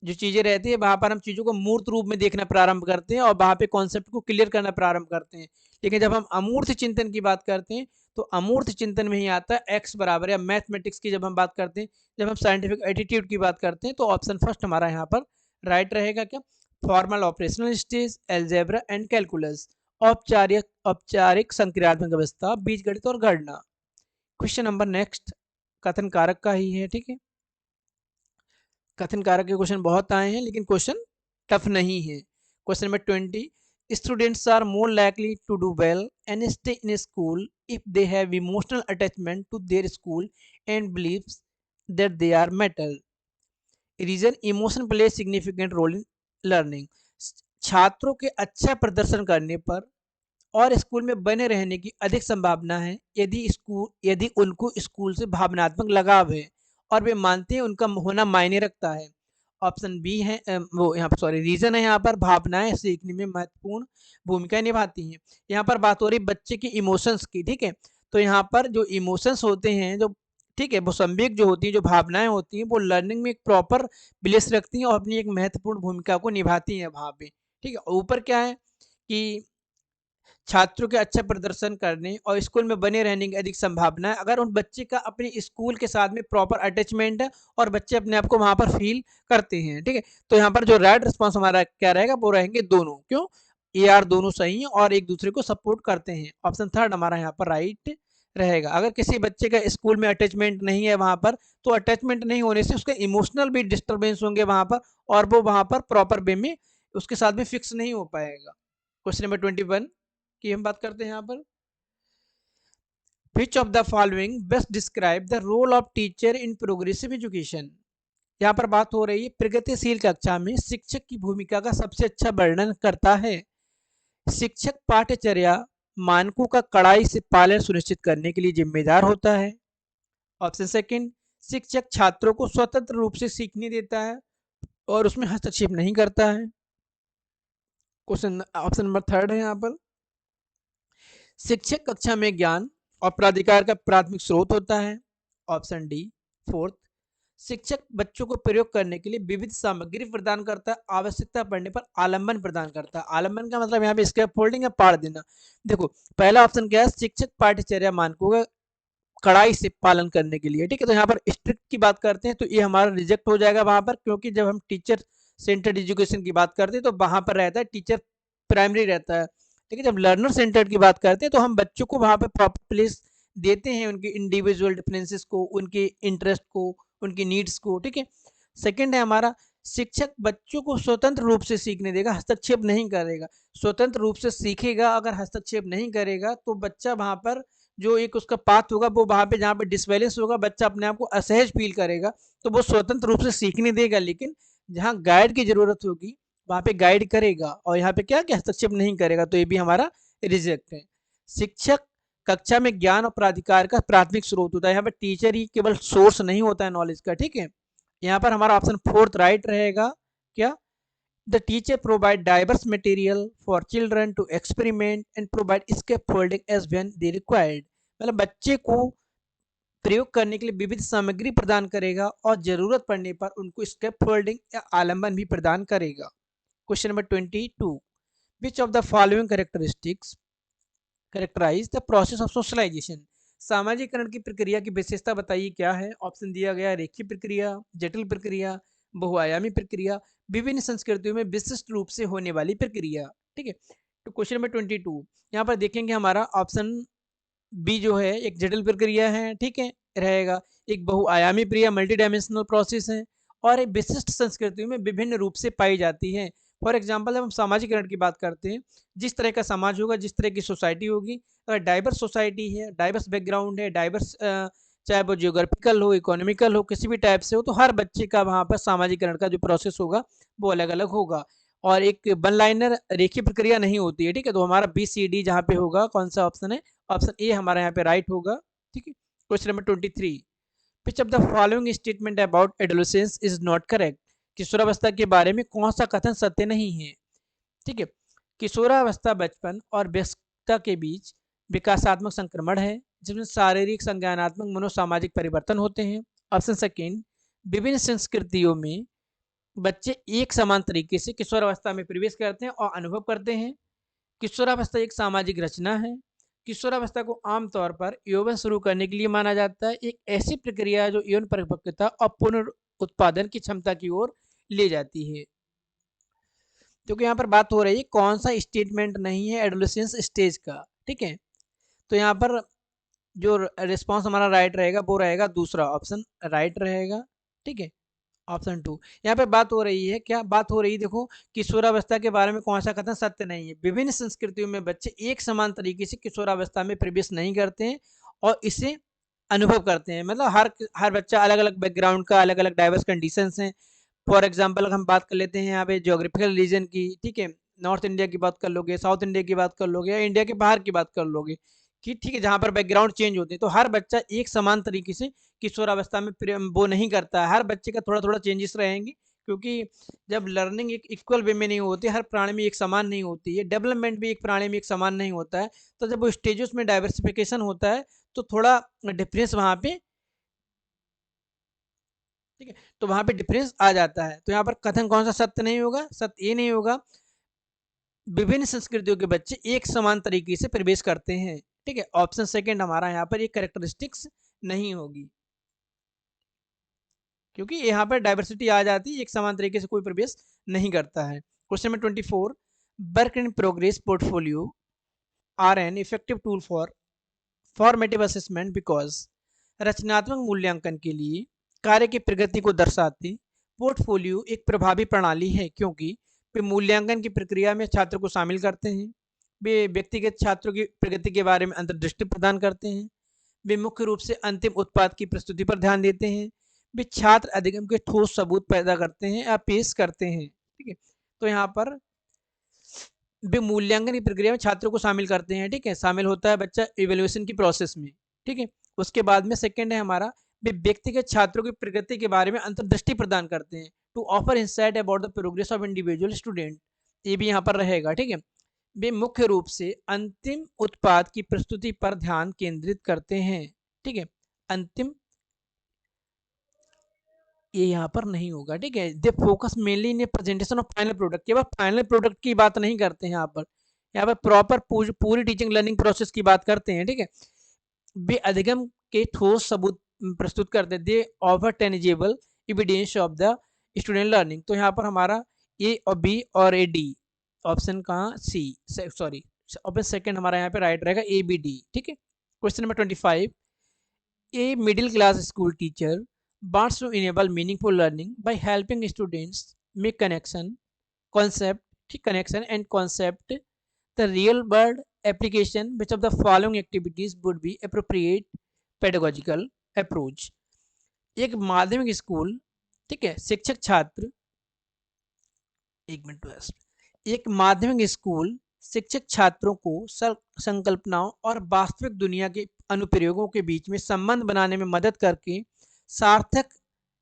जो चीजें रहती है, वहां पर हम चीजों को मूर्त रूप में देखना प्रारंभ करते हैं और वहां पे कॉन्सेप्ट को क्लियर करना प्रारंभ करते हैं। लेकिन जब हम अमूर्त चिंतन की बात करते हैं, तो अमूर्त चिंतन में ही आता है एक्स बराबर, या मैथमेटिक्स की जब हम बात करते हैं, जब हम साइंटिफिक एटीट्यूड की बात करते हैं, तो ऑप्शन फर्स्ट हमारा यहाँ पर राइट रहेगा। क्या? Formal operational stage, algebra and calculus, औपचारिक संक्रियात्मक व्यवस्था, बीजगणित और गणना। क्वेश्चन नंबर नेक्स्ट कथन कारक का ही है, ठीक है। कथन कारक के क्वेश्चन बहुत आए हैं, लेकिन क्वेश्चन टफ नहीं है। Question number 20, students are more likely to do well and stay in school if they have emotional attachment to their school and believes that they are matter. Reason, emotion play significant role in learning. छात्रों के अच्छा प्रदर्शन करने पर और स्कूल में बने रहने की अधिक संभावना है यदि उनको स्कूल से भावनात्मक लगाव है और वे मानते हैं उनका होना मायने रखता है। ऑप्शन बी है वो यहाँ पर, सॉरी, रीजन है यहाँ पर भावनाएं सीखने में महत्वपूर्ण भूमिका निभाती हैं। यहाँ पर बात हो रही बच्चे की इमोशंस की, ठीक है। तो यहाँ पर जो इमोशंस होते हैं, जो, ठीक है, वो संवेग जो होती है, जो भावनाएं होती हैं, वो लर्निंग में एक प्रॉपर प्लेस रखती हैं और अपनी एक महत्वपूर्ण भूमिका को निभाती हैं वहाँ पे, ठीक है। ऊपर क्या है कि छात्रों के अच्छा प्रदर्शन करने और स्कूल में बने रहने की अधिक संभावना है अगर उन बच्चे का अपने स्कूल के साथ में प्रॉपर अटैचमेंट है और बच्चे अपने आप को वहां पर फील करते हैं, ठीक है। तो यहाँ पर जो राइट रिस्पॉन्स हमारा क्या रहेगा, वो रहेंगे दोनों। क्यों? ए आर दोनों सही हैं और एक दूसरे को सपोर्ट करते हैं। ऑप्शन थर्ड हमारा यहाँ पर राइट रहेगा। अगर किसी बच्चे का स्कूल में अटैचमेंट नहीं है वहां पर, तो अटैचमेंट नहीं होने से उसके इमोशनल भी डिस्टर्बेंस होंगे वहां पर, और वो वहां पर प्रॉपर वे में उसके साथ में फिक्स नहीं हो पाएगा। क्वेश्चन नंबर 21 की हम बात करते हैं यहाँ पर। Which of the following best describe the role of teacher in progressive education? यहाँ पर बात हो रही है प्रगतिशील कक्षा में शिक्षक की भूमिका का सबसे अच्छा वर्णन करता है। शिक्षक पाठ्यचर्या मानकों का कड़ाई से पालन सुनिश्चित करने के लिए जिम्मेदार होता है। ऑप्शन सेकंड, शिक्षक छात्रों को स्वतंत्र रूप से सीखने देता है और उसमें हस्तक्षेप नहीं करता है। क्वेश्चन ऑप्शन नंबर थर्ड है यहाँ पर, शिक्षक कक्षा में ज्ञान और प्राधिकार का प्राथमिक स्रोत होता है। ऑप्शन डी फोर्थ, शिक्षक बच्चों को प्रयोग करने के लिए विविध सामग्री प्रदान करता है, आवश्यकता पड़ने पर आलंबन प्रदान करता है। आलंबन का मतलब यहाँ पे स्कैफोल्डिंग या पाड़ देना। देखो पहला ऑप्शन क्या है, शिक्षक पाठ्यचर्या मानकों का कड़ाई से पालन करने के लिए, ठीक है। तो यहाँ पर स्ट्रिक्ट की बात करते हैं तो ये हमारा रिजेक्ट हो जाएगा वहां पर, क्योंकि जब हम टीचर सेंटर्ड एजुकेशन की बात करते हैं तो वहां पर रहता है टीचर प्राइमरी रहता है, ठीक है। जब लर्नर सेंटर्ड की बात करते हैं तो हम बच्चों को वहां पर प्रॉपर प्लेस देते हैं, उनके इंडिविजुअल डिफरेंसेस को, उनके इंटरेस्ट को, उनकी नीड्स को, ठीक है। सेकेंड है हमारा, शिक्षक बच्चों को स्वतंत्र रूप से सीखने देगा, हस्तक्षेप नहीं करेगा। स्वतंत्र रूप से सीखेगा, अगर हस्तक्षेप नहीं करेगा तो बच्चा वहां पर जो एक उसका पाथ होगा वो वहां पे जहाँ पे डिसबैलेंस होगा, बच्चा अपने आप को असहज फील करेगा, तो वो स्वतंत्र रूप से सीखने देगा, लेकिन जहाँ गाइड की जरूरत होगी वहां पे गाइड करेगा, और यहाँ पे क्या हस्तक्षेप नहीं करेगा, तो ये भी हमारा रिजेक्ट है। शिक्षक कक्षा में ज्ञान और प्राधिकार का प्राथमिक स्रोत होता है, यहाँ पे टीचर ही केवल सोर्स नहीं होता है नॉलेज का, ठीक है। यहाँ पर हमारा ऑप्शन फोर्थ राइट रहेगा। क्या, the teacher provide diverse material for children to experiment and provide scaffolding as when they required, मतलब बच्चे को प्रयोग करने के लिए विविध सामग्री प्रदान करेगा और जरूरत पड़ने पर उनको स्कैफोल्डिंग या आलंबन भी प्रदान करेगा। Question number 22, which of the following characteristics characterize the process of socialization, सामाजिकरण की प्रक्रिया की विशेषता बताइए क्या है। ऑप्शन दिया गया रेखीय प्रक्रिया, जटिल प्रक्रिया, बहुआयामी प्रक्रिया, विभिन्न संस्कृतियों में विशिष्ट रूप से होने वाली प्रक्रिया, ठीक है। तो क्वेश्चन नंबर 22 यहाँ पर देखेंगे हमारा ऑप्शन बी जो है एक जटिल प्रक्रिया है, ठीक है रहेगा। एक बहुआयामी प्रक्रिया मल्टी डायमेंशनल प्रोसेस है, और एक विशिष्ट संस्कृतियों में विभिन्न रूप से पाई जाती है। फॉर एग्जाम्पल जब हम सामाजिकरण की बात करते हैं, जिस तरह का समाज होगा, जिस तरह की सोसाइटी होगी, अगर डाइवर्स सोसाइटी है, डाइवर्स बैकग्राउंड है, डाइवर्स चाहे वो जियोग्राफिकल हो, इकोनॉमिकल हो, किसी भी टाइप से हो, तो हर बच्चे का वहाँ पर सामाजिकरण का जो प्रोसेस होगा वो अलग अलग होगा, और एक वन लाइनर रेखीय प्रक्रिया नहीं होती है, ठीक है। तो हमारा BCD जहाँ पे होगा कौन सा ऑप्शन है, ऑप्शन ए हमारा यहाँ पे राइट होगा, ठीक है। Question number 23, which of the following statement about adolescence is not correct, किशोरावस्था के बारे में कौन सा कथन सत्य नहीं है, ठीक है। किशोरावस्था बचपन और वयस्कता के बीच विकासात्मक संक्रमण है, जिसमें शारीरिक, संज्ञानात्मक, मनोसामाजिक परिवर्तन होते हैं। ऑप्शन सेकेंड, विभिन्न संस्कृतियों में बच्चे एक समान तरीके से किशोरावस्था में प्रवेश करते हैं और अनुभव करते हैं। किशोरावस्था एक सामाजिक रचना है। किशोरावस्था को आमतौर पर यौवन शुरू करने के लिए माना जाता है, एक ऐसी प्रक्रिया जो यौन परिपक्वता और पुनरुत्पादन की क्षमता की ओर ले जाती है। क्योंकि यहाँ पर बात हो रही है कौन सा स्टेटमेंट नहीं है एडोलेसेंस स्टेज का, ठीक है। तो यहाँ पर जो रिस्पॉन्स हमारा राइट रहेगा वो रहेगा दूसरा ऑप्शन राइट रहेगा, ठीक है। ऑप्शन 2 यहाँ पे बात हो रही है, क्या बात हो रही है, देखो किशोरावस्था के बारे में कौन सा कथन सत्य नहीं है। विभिन्न संस्कृतियों में बच्चे एक समान तरीके से किशोरावस्था में प्रवेश नहीं करते हैं और इसे अनुभव करते हैं, मतलब हर बच्चा अलग अलग बैकग्राउंड का, अलग अलग डाइवर्स कंडीशंस हैं। फॉर एग्जाम्पल हम बात कर लेते हैं यहाँ पे जोग्राफिकल रीजन की, ठीक है। नॉर्थ इंडिया की बात कर लोगे, साउथ इंडिया की बात कर लोगे, या इंडिया के बाहर की बात कर लोगे, कि ठीक है जहाँ पर बैकग्राउंड चेंज होते हैं, तो हर बच्चा एक समान तरीके से किशोरावस्था में वो नहीं करता है, हर बच्चे का थोड़ा थोड़ा चेंजेस रहेंगे, क्योंकि जब लर्निंग एक इक्वल वे में नहीं होती, हर प्राणी में एक समान नहीं होती है, डेवलपमेंट भी एक प्राणी में एक समान नहीं होता है, तो जब वो स्टेजेस में डाइवर्सिफिकेशन होता है तो थोड़ा डिफरेंस वहाँ पे, ठीक है, तो वहां पे डिफरेंस आ जाता है। तो यहाँ पर कथन कौन सा सत्य नहीं होगा, सत्य ये नहीं होगा, विभिन्न संस्कृतियों के बच्चे एक समान तरीके से प्रवेश करते हैं, ठीक है। ऑप्शन सेकंड हमारा यहाँ पर एक कैरेक्टरिस्टिक्स नहीं होगी, क्योंकि यहाँ पर डाइवर्सिटी आ जाती है, एक समान तरीके से कोई प्रवेश नहीं करता है। Question number 24, work in progress portfolio are an effective tool for formative assessment because, रचनात्मक मूल्यांकन के लिए कार्य की प्रगति को दर्शाते पोर्टफोलियो एक प्रभावी प्रणाली है, क्योंकि वे मूल्यांकन की प्रक्रिया में छात्र को शामिल करते हैं, वे व्यक्तिगत छात्रों की प्रगति के बारे में अंतर्दृष्टि प्रदान करते हैं, वे मुख्य रूप से अंतिम उत्पाद की प्रस्तुति पर ध्यान देते हैं, वे छात्र अधिगम के ठोस सबूत पैदा करते हैं या पेश करते हैं, ठीक है। तो यहाँ पर वे मूल्यांकन की प्रक्रिया में छात्रों को शामिल करते हैं, ठीक है, शामिल होता है बच्चा इवेल्युएशन की प्रोसेस में, ठीक है। उसके बाद में सेकंड है हमारा वे व्यक्तिगत छात्रों की प्रगति के बारे में अंतर्दृष्टि प्रदान करते हैं। To offer insight about the progress of individual student, ये भी यहाँ पर रहेगा, ठीक है। वे मुख्य रूप से अंतिम उत्पाद की प्रस्तुति पर ध्यान केंद्रित करते हैं, ठीक है। अंतिम, ये यहाँ पर नहीं होगा, ठीक है। They focus mainly in presentation of final product, केवल फाइनल प्रोडक्ट की बात नहीं करते हैं यहाँ पर प्रॉपर पूरी टीचिंग लर्निंग प्रोसेस की बात करते हैं, ठीक है। वे अधिगम के ठोस सबूत प्रस्तुत करते हैं। They offer tangible evidence of the student learning, तो यहाँ पर हमारा ए और बी और ए डी, ऑप्शन कहाँ सी, सॉरी ऑप्शन सेकंड हमारा यहाँ पे राइट रहेगा, ए बी डी, ठीक है। Question number 25, A middle class school teacher wants to enable meaningful learning by helping students make connection and concept the real world application. Which of the following activities would be appropriate pedagogical approach? एक माध्यमिक स्कूल, ठीक है, शिक्षक छात्र, एक मिनट बस, एक माध्यमिक स्कूल शिक्षक छात्रों को संकल्पनाओं और वास्तविक दुनिया के अनुप्रयोगों के बीच में संबंध बनाने में मदद करके सार्थक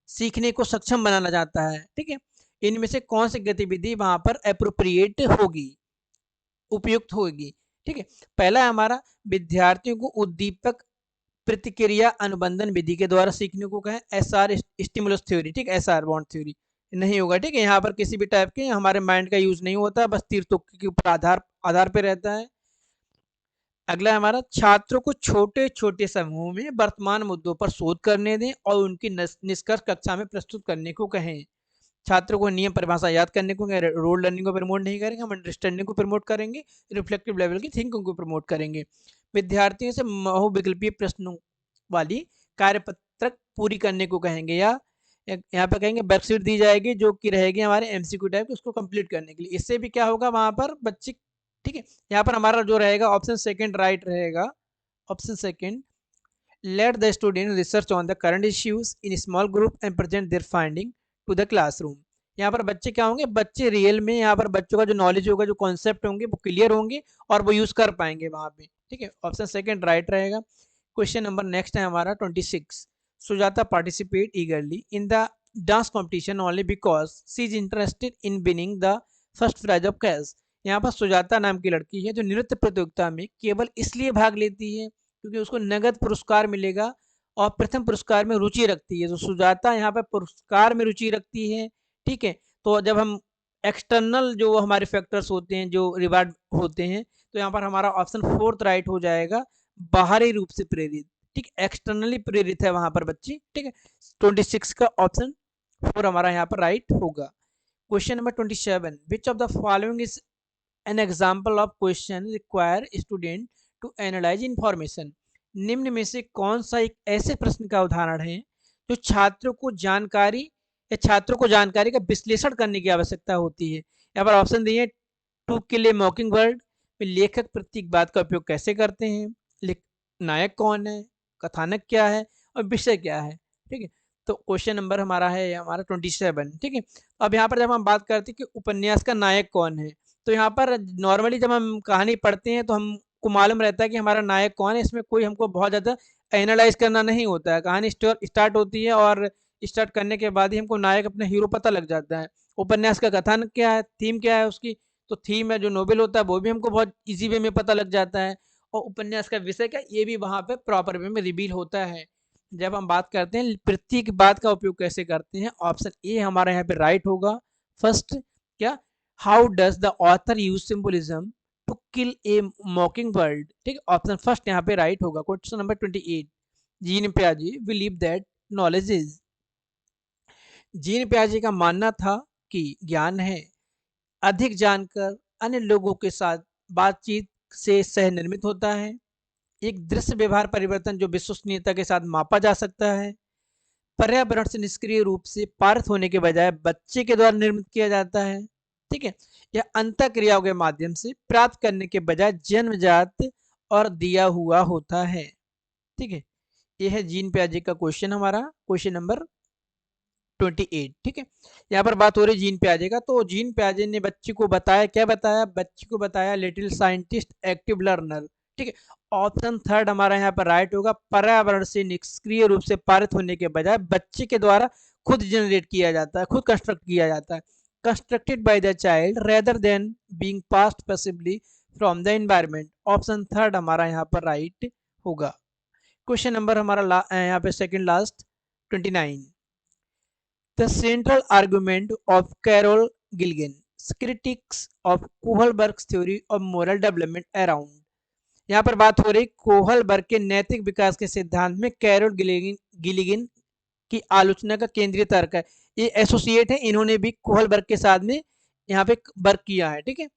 सीखने को सक्षम बनाना चाहता है, ठीक है। इनमें से कौन सी गतिविधि वहां पर एप्रोप्रिएट होगी, उपयुक्त होगी, ठीक है। पहला हमारा विद्यार्थियों को उद्दीपक प्रतिक्रिया अनुबंधन विधि के द्वारा सीखने को कहें, एसआर स्टिमुलस थ्योरी, ठीक है, एसआर बॉन्ड थ्योरी नहीं होगा, ठीक है। यहाँ पर किसी भी टाइप के हमारे माइंड का यूज नहीं होता, बस तीर तुक्के के ऊपर आधार पे रहता है। अगला हमारा छात्रों को छोटे छोटे समूह में वर्तमान मुद्दों पर शोध करने दें और उनकी निष्कर्ष कक्षा में प्रस्तुत करने को कहें। छात्रों को नियम परिभाषा याद करने को, रोल लर्निंग को प्रमोट नहीं करेंगे, हम अंडरस्टैंडिंग को प्रमोट करेंगे, रिफ्लेक्टिव लेवल की थिंकिंग को प्रमोट करेंगे। विद्यार्थियों से बहुविकल्पीय प्रश्नों वाली कार्यपत्रक पूरी करने को कहेंगे, या यहाँ पे कहेंगे वर्कशीट दी जाएगी जो कि रहेगी हमारे एमसीक्यू टाइप, उसको कंप्लीट करने के लिए। इससे भी क्या होगा वहां पर बच्चे, ठीक है। यहाँ पर हमारा जो रहेगा ऑप्शन सेकंड राइट रहेगा, option second, let the student research on the current issues in small group and present their finding to the classroom. यहाँ पर बच्चे क्या होंगे, बच्चे रियल में यहाँ पर बच्चों का जो नॉलेज होगा, जो कॉन्सेप्ट होंगे वो क्लियर होंगे और वो यूज कर पाएंगे वहां पे, ठीक है। ऑप्शन सेकंड राइट रहेगा। क्वेश्चन नंबर नेक्स्ट है हमारा 26, Sujata participate eagerly in the dance competition only because she is interested in winning the first prize of cash. यहाँ पर सुजाता नाम की लड़की है जो नृत्य प्रतियोगिता में केवल इसलिए भाग लेती है क्योंकि उसको नगद पुरस्कार मिलेगा और प्रथम पुरस्कार में रुचि रखती है। तो सुजाता यहाँ पर पुरस्कार में रुचि रखती है, ठीक है। तो जब हम एक्सटर्नल जो हमारे फैक्टर्स होते हैं, जो रिवार्ड होते हैं, तो यहाँ पर हमारा ऑप्शन फोर्थ राइट हो जाएगा, बाहरी रूप से प्रेरित, ठीक, एक्सटर्नली प्रेरित है वहां पर बच्ची, ठीक है। 26 का ऑप्शन 4 हमारा यहाँ पर राइट होगा। Question number 27, which of the following is an example of question require student to analyse information. निम्न में से कौन सा एक ऐसे प्रश्न का उदाहरण है जो छात्रों को जानकारी का विश्लेषण करने की आवश्यकता होती है। यहाँ पर ऑप्शन दिए, टू किल ए मॉकिंग बर्ड में लेखक प्रतीकवाद का उपयोग कैसे करते हैं, नायक कौन है, कथानक क्या है और विषय क्या है, ठीक है। तो क्वेश्चन नंबर हमारा है हमारा 27, ठीक है। अब यहाँ पर जब हम बात करते हैं कि उपन्यास का नायक कौन है, तो यहाँ पर नॉर्मली जब हम कहानी पढ़ते हैं तो हमको मालूम रहता है कि हमारा नायक कौन है, इसमें कोई हमको बहुत ज़्यादा एनालाइज करना नहीं होता है। कहानी स्टार्ट होती है और स्टार्ट करने के बाद ही हमको नायक अपना हीरो पता लग जाता है। उपन्यास का कथानक क्या है, थीम क्या है उसकी, तो थीम है जो नोवेल होता है वो भी हमको बहुत इजी वे में पता लग जाता है, और उपन्यास का विषय क्या, ये भी वहाँ पे प्रॉपर वे में रिवील होता है। जब हम बात करते हैं प्रतीकवाद का उपयोग कैसे करते हैं, ऑप्शन ए हमारा यहाँ पे राइट होगा। फर्स्ट क्या, how does the author use symbolism to kill a mockingbird, ठीक है। ऑप्शन फर्स्ट यहाँ पे राइट होगा। क्वेश्चन नंबर 28, जीन पियाजे believe that knowledge is. Jean पियाजे का मानना था कि ज्ञान है अधिक जानकर अन्य लोगों के साथ बातचीत से सह निर्मित होता है, एक दृश्य व्यवहार परिवर्तन जो विश्वसनीयता के साथ मापा जा सकता है, पर्यावरण से निष्क्रिय रूप से पारित होने के बजाय बच्चे के द्वारा निर्मित किया जाता है, ठीक है, या अंतः क्रियाओं के माध्यम से प्राप्त करने के बजाय जन्मजात और दिया हुआ होता है, ठीक है। यह है जीन पियाजे का क्वेश्चन हमारा, क्वेश्चन नंबर 28, ठीक है। यहाँ पर बात हो रही जीन पियाजे का, तो जीन पियाजे ने बच्ची को बताया, क्या बताया, बच्ची को बताया लिटिल साइंटिस्ट एक्टिव लर्नर, ठीक है। ऑप्शन थर्ड हमारा यहाँ पर राइट होगा। पर्यावरण से निष्क्रिय रूप से पारित होने के बजाय बच्चे के द्वारा खुद जनरेट किया जाता है, खुद कंस्ट्रक्ट किया जाता है, constructed by the child rather than being passed passively from the environment. Option third हमारा यहाँ पर राइट होगा। क्वेश्चन नंबर हमारा यहाँ पे second last 29। The central argument of Carol Gilligan critics of Kohlberg's theory of moral development around. यहाँ पर बात हो रही कोहलबर्ग के नैतिक विकास के सिद्धांत में कैरोल गिलिगिन की आलोचना का केंद्रीय तर्क है। ये एसोसिएट है, इन्होंने भी कोहलबर्ग के साथ में यहाँ पे वर्क किया है। ठीक है,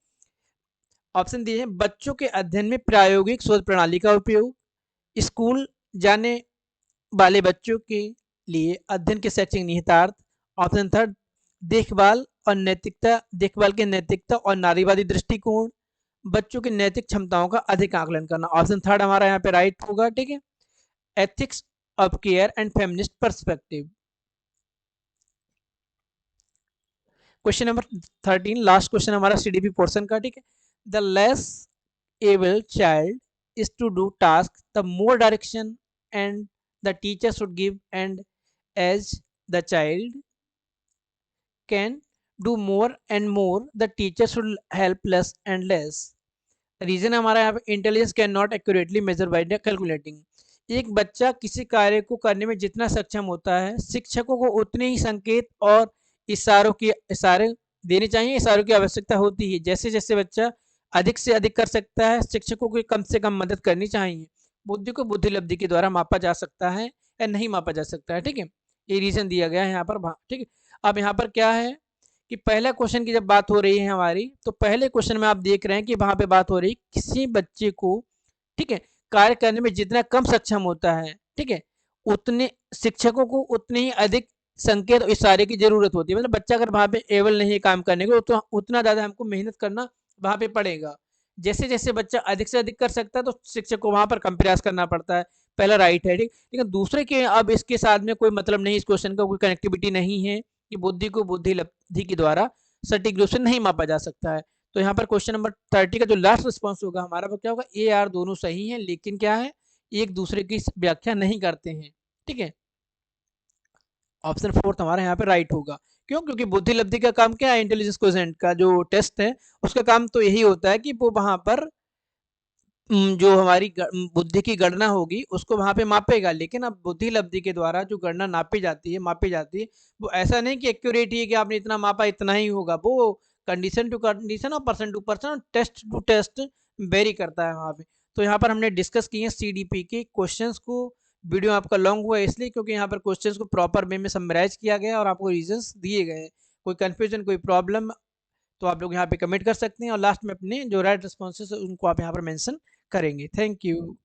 ऑप्शन दिए हैं बच्चों के अध्ययन में प्रायोगिक शोध प्रणाली का उपयोग, स्कूल जाने वाले बच्चों के लिए अध्ययन के शैक्षिक निहितार्थ, ऑप्शन थर्ड देखभाल और नैतिकता, देखभाल के नैतिकता और नारीवादी दृष्टिकोण, बच्चों की नैतिक क्षमताओं का अधिक आकलन करना। ऑप्शन थर्ड हमारा यहाँ पे राइट होगा। ठीक है, ethics of care and feminist perspective. Question number 13 last question हमारा सीडीपी पोर्शन का। ठीक है, the less able child is to do task the more direction and the teacher should give and as the child can do more and more the teacher should help less and less. Reason हमारा यहाँ पे intelligence can not accurately measure by calculating. एक बच्चा किसी कार्य को करने में जितना सक्षम होता है, शिक्षकों को उतने ही संकेत और इशारे देने चाहिए, इशारों की आवश्यकता होती है। जैसे जैसे बच्चा अधिक से अधिक कर सकता है, शिक्षकों को कम से कम मदद करनी चाहिए। बुद्धि को बुद्धिलब्धि के द्वारा मापा जा सकता है या नहीं मापा जा सकता है। ठीक है, ये रीजन दिया गया है यहाँ पर। ठीक है, अब यहाँ पर क्या है कि पहला क्वेश्चन की जब बात हो रही है हमारी, तो पहले क्वेश्चन में आप देख रहे हैं कि वहां पे बात हो रही किसी बच्चे को, ठीक है, कार्य करने में जितना कम सक्षम होता है, ठीक है, उतने शिक्षकों को उतने ही अधिक संकेत और इशारे की जरूरत होती है। मतलब बच्चा अगर वहां पे एबल नहीं है काम करने को, तो उतना ज्यादा हमको मेहनत करना वहां पे पड़ेगा। जैसे जैसे बच्चा अधिक से अधिक कर सकता है, तो शिक्षक को वहां पर कम प्रयास करना पड़ता है। पहला राइट है। ठीक, लेकिन दूसरे के अब इसके साथ में कोई मतलब नहीं, इस क्वेश्चन का कोई कनेक्टिविटी नहीं है कि बुद्धि को बुद्धिलब्धि के द्वारा सटीक रूप से नहीं मापा जा सकता है। तो यहाँ पर क्वेश्चन नंबर 30 का जो लास्ट रिस्पॉन्स होगा हमारा, वो क्या होगा, ए आर दोनों सही हैं, लेकिन क्या है, एक दूसरे की व्याख्या नहीं करते हैं। ठीक है, ऑप्शन फोर्थ हमारा यहाँ पे राइट होगा। क्यों? क्योंकि बुद्धिलब्धि का काम क्या है, इंटेलिजेंस क्वोशिएंट का जो टेस्ट है उसका काम तो यही होता है कि वो वहां पर जो हमारी बुद्धि की गणना होगी उसको वहां पे मापेगा। लेकिन अब बुद्धिलब्धि के द्वारा जो गणना मापी जाती है, वो ऐसा नहीं कि एक्यूरेट ही है कि आपने इतना मापा इतना ही होगा। वो कंडीशन टू कंडीशन और पर्सन टू पर्सन और टेस्ट टू टेस्ट वेरी करता है वहाँ पे। तो यहाँ पर हमने डिस्कस किए सीडीपी के क्वेश्चंस को। वीडियो आपका लॉन्ग हुआ इसलिए क्योंकि यहाँ पर क्वेश्चंस को प्रॉपर वे में समराइज किया गया और आपको रीजंस दिए गए हैं। कोई कंफ्यूजन, कोई प्रॉब्लम, तो आप लोग यहाँ पे कमेंट कर सकते हैं और लास्ट में अपने जो राइट रिस्पॉन्सेस उनको आप यहाँ पर मेंशन करेंगे। Thank you.